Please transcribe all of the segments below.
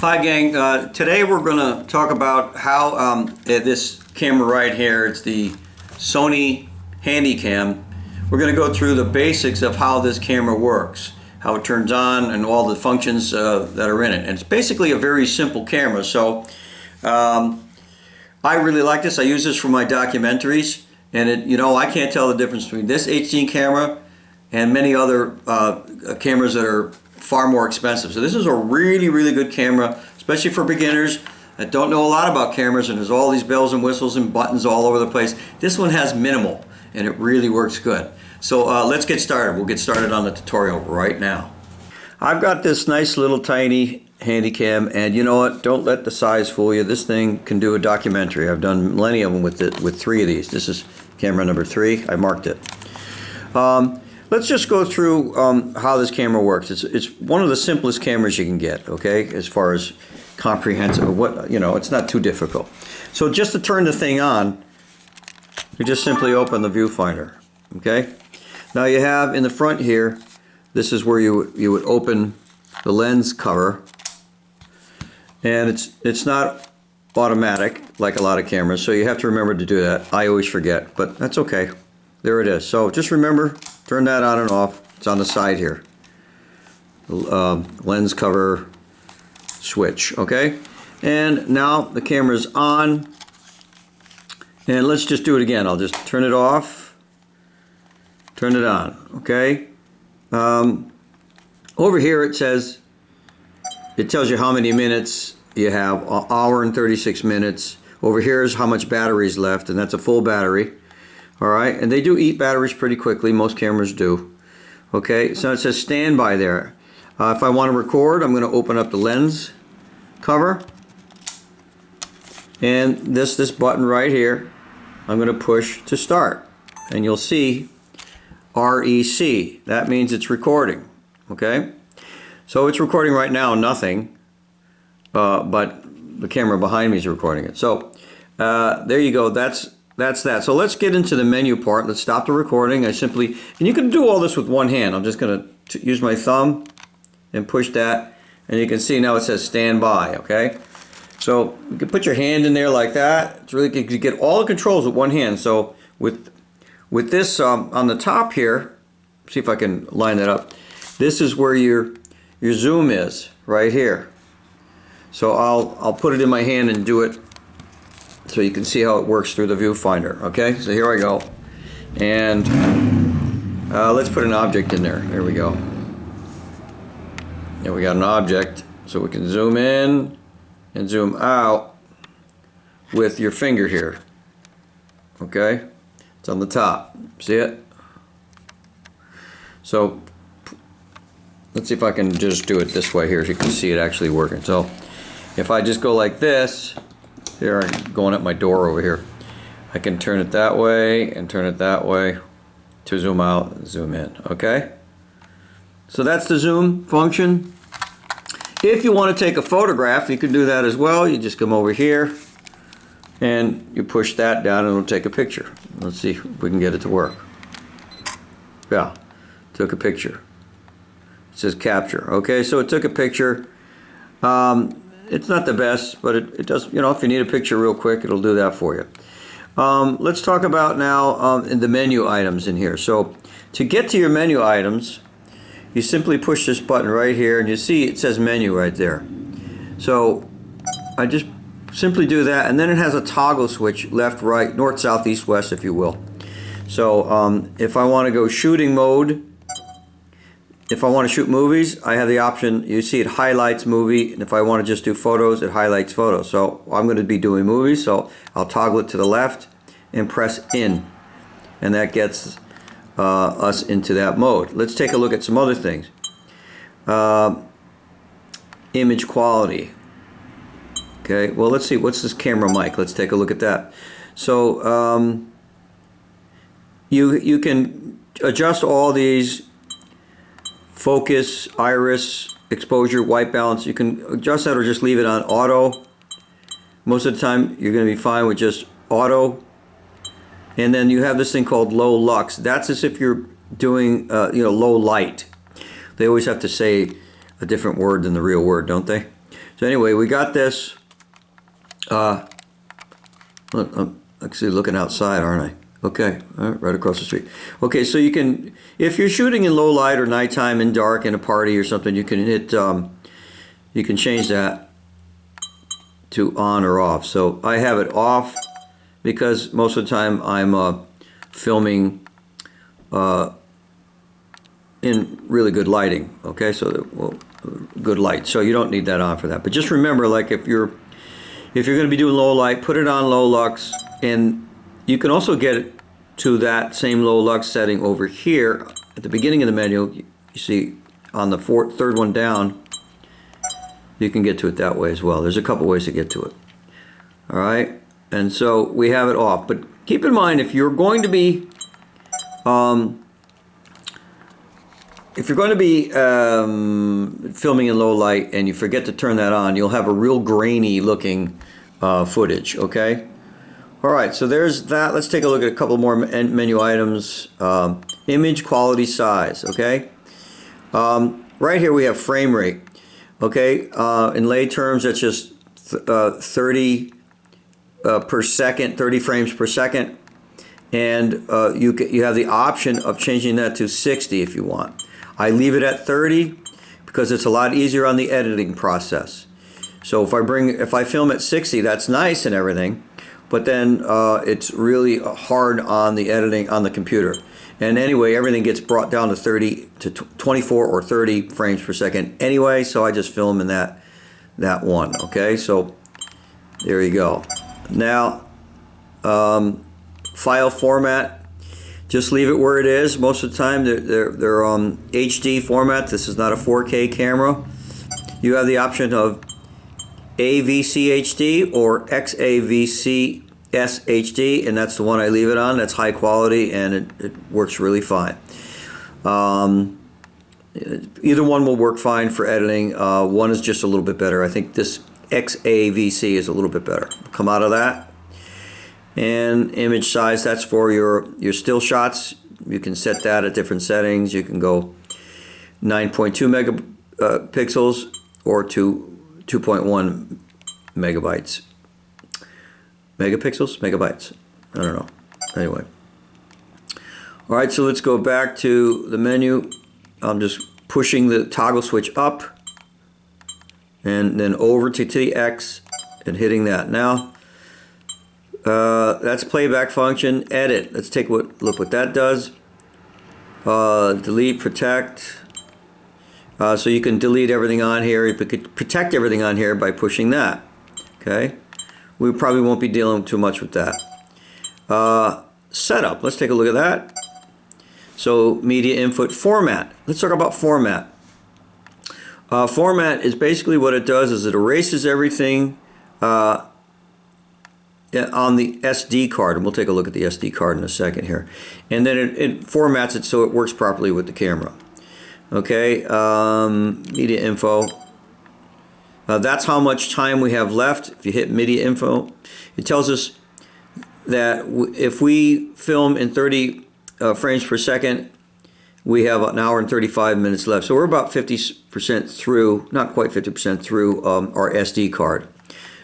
Hi gang, today we're going to talk about how this camera right here, it's the Sony Handycam. We're going to go through the basics of how this camera works, how it turns on, and all the functions that are in it. And it's basically a very simple camera, so I really like this. I use this for my documentaries, and I can't tell the difference between this HD camera and many other cameras that are far more expensive. So this is a really, really good camera, especially for beginners that don't know a lot about cameras, and there's all these bells and whistles and buttons all over the place. This one has minimal, and it really works good. So let's get started. We'll get started on the tutorial right now. I've got this nice little tiny Handycam, and you know what? Don't let the size fool you. This thing can do a documentary. I've done plenty of them with 3 of these. This is camera number 3. I marked it. Let's just go through how this camera works. It's one of the simplest cameras you can get, okay, as far as comprehensive. It's not too difficult. So just to turn the thing on, you just simply open the viewfinder, okay? Now you have in the front here, this is where you would open the lens cover, and it's not automatic like a lot of cameras, so you have to remember to do that. I always forget, but that's okay. There it is. So just remember, turn that on and off. It's on the side here. Lens cover switch, okay? And now the camera's on. And let's just do it again. I'll just turn it off, turn it on, okay? Over here it tells you how many minutes you have, an hour and 36 minutes. Over here is how much battery is left, and that's a full battery. All right, and they do eat batteries pretty quickly. Most cameras do. Okay, so it says standby there. If I want to record, I'm going to open up the lens cover, and this button right here, I'm going to push to start, and you'll see REC. That means it's recording. Okay, so it's recording right now, nothing, but the camera behind me is recording it. So there you go. That's that. So let's get into the menu part. Let's stop the recording. And you can do all this with one hand. I'm just going to use my thumb and push that, and you can see now it says standby, okay? So you can put your hand in there like that. It's really good. You get all the controls with one hand. So with this on the top here, see if I can line that up. This is where your zoom is, right here. So I'll put it in my hand and do it so you can see how it works through the viewfinder. Okay, so here I go, and let's put an object in there. There we go. And we got an object, so we can zoom in and zoom out with your finger here. Okay, it's on the top. See it? So let's see if I can just do it this way here so you can see it actually working. So if I just go like this, here, I'm going up my door over here. I can turn it that way and turn it that way to zoom out and zoom in, okay? So that's the zoom function. If you want to take a photograph, you can do that as well. You just come over here and you push that down and it'll take a picture. Let's see if we can get it to work. Yeah, took a picture. It says capture, okay? So it took a picture. It's not the best, but it does, if you need a picture real quick, it'll do that for you. Let's talk about now the menu items in here. So to get to your menu items, you simply push this button right here, and you see it says menu right there. So I just simply do that, and then it has a toggle switch, left, right, north, south, east, west, if you will. So if I want to go shooting mode, if I want to shoot movies, I have the option, you see it highlights movie, and if I want to just do photos, it highlights photos. So I'm going to be doing movies, so I'll toggle it to the left and press in, and that gets us into that mode. Let's take a look at some other things. Image quality. Okay, well, let's see, what's this camera mic? Let's take a look at that. So you can adjust all these: focus, iris, exposure, white balance. You can adjust that or just leave it on auto. Most of the time you're going to be fine with just auto. And then you have this thing called low lux. That's as if you're doing low light. They always have to say a different word than the real word, don't they? So anyway, we got this. Look, I'm actually looking outside, aren't I? Okay, right across the street. Okay, so you can, if you're shooting in low light or nighttime in dark in a party or something, you can hit, you can change that to on or off. So I have it off because most of the time I'm filming in really good lighting. Okay, so well, good light. So you don't need that on for that. But just remember, like if you're going to be doing low light, put it on low lux, and you can also get it to that same low lux setting over here at the beginning of the menu. You see on the third one down, you can get to it that way as well. There's a couple ways to get to it. All right, and so we have it off. But keep in mind, if you're going to be filming in low light and you forget to turn that on, you'll have a real grainy looking footage, okay? All right, so there's that. Let's take a look at a couple more menu items. Image quality size, okay? Right here we have frame rate, okay? In lay terms, that's just 30 per second, 30 frames per second. And you have the option of changing that to 60 if you want. I leave it at 30 because it's a lot easier on the editing process. So if I film at 60, that's nice and everything, but then it's really hard on the editing on the computer. And anyway, everything gets brought down to 30 to 24 or 30 frames per second anyway, so I just film in that one, okay? So there you go. Now, file format, just leave it where it is. Most of the time they're HD format. This is not a 4K camera. You have the option of AVC HD or XAVC SHD, and that's the one I leave it on. That's high quality and it works really fine. Either one will work fine for editing. One is just a little bit better. I think this XAVC is a little bit better. Come out of that. And image size, that's for your still shots. You can set that at different settings. You can go 9.2 megapixels or to 2.1 megabytes. Megapixels? Megabytes. I don't know. Anyway. All right, so let's go back to the menu. I'm just pushing the toggle switch up and then over to the X and hitting that. Now, that's playback function. Edit. Let's take look what that does. Delete, protect. So you can delete everything on here. You could protect everything on here by pushing that. Okay. We probably won't be dealing too much with that. Setup. Let's take a look at that. So media input format. Let's talk about format. Format is basically what it does is it erases everything on the SD card, and we'll take a look at the SD card in a second here. And then it formats it so it works properly with the camera. Okay, media info. That's how much time we have left. If you hit media info, it tells us that if we film in 30 frames per second, we have an hour and 35 minutes left. So we're about 50% through, not quite 50% through our SD card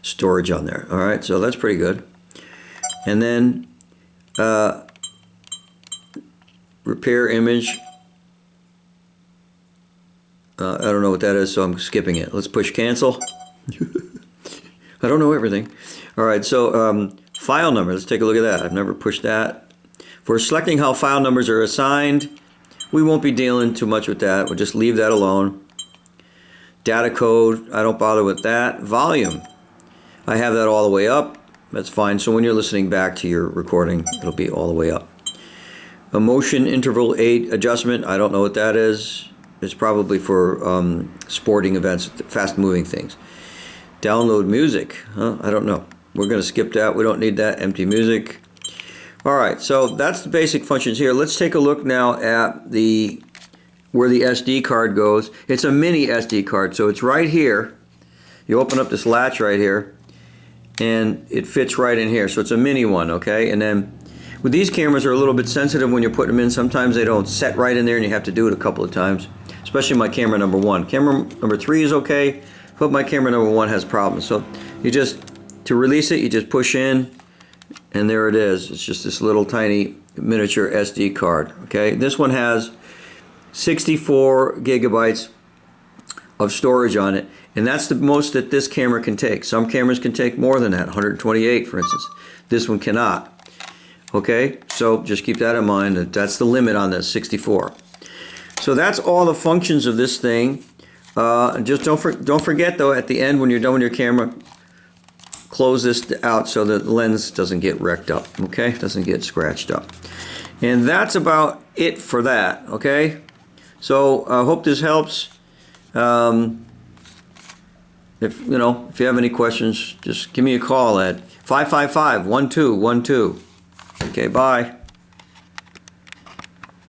storage on there. All right, so that's pretty good. And then repair image. I don't know what that is, so I'm skipping it. Let's push cancel. I don't know everything. All right, so file number. Let's take a look at that. I've never pushed that. For selecting how file numbers are assigned, we won't be dealing too much with that. We'll just leave that alone. Data code, I don't bother with that. Volume, I have that all the way up. That's fine. So when you're listening back to your recording, it'll be all the way up. A motion interval 8 adjustment, I don't know what that is. It's probably for sporting events, fast moving things. Download music, I don't know. We're going to skip that. We don't need that. Empty music. All right, so that's the basic functions here. Let's take a look now at where the SD card goes. It's a mini SD card, so it's right here. You open up this latch right here, and it fits right in here. So it's a mini one, okay? And then with these cameras are a little bit sensitive when you put them in. Sometimes they don't set right in there, and you have to do it a couple of times, especially my camera number 1. Camera number 3 is okay. But my camera number 1 has problems. So you just, to release it, you just push in, and there it is. It's just this little tiny miniature SD card. Okay, this one has 64 gigabytes of storage on it, and that's the most that this camera can take. Some cameras can take more than that, 128 for instance. This one cannot. Okay, so just keep that in mind, that that's the limit on this, 64. So that's all the functions of this thing. Just don't forget though, at the end when you're done with your camera, close this out so the lens doesn't get wrecked up, okay? Doesn't get scratched up. And that's about it for that, okay? So I hope this helps. If you have any questions, just give me a call at 555-1212. Okay, bye.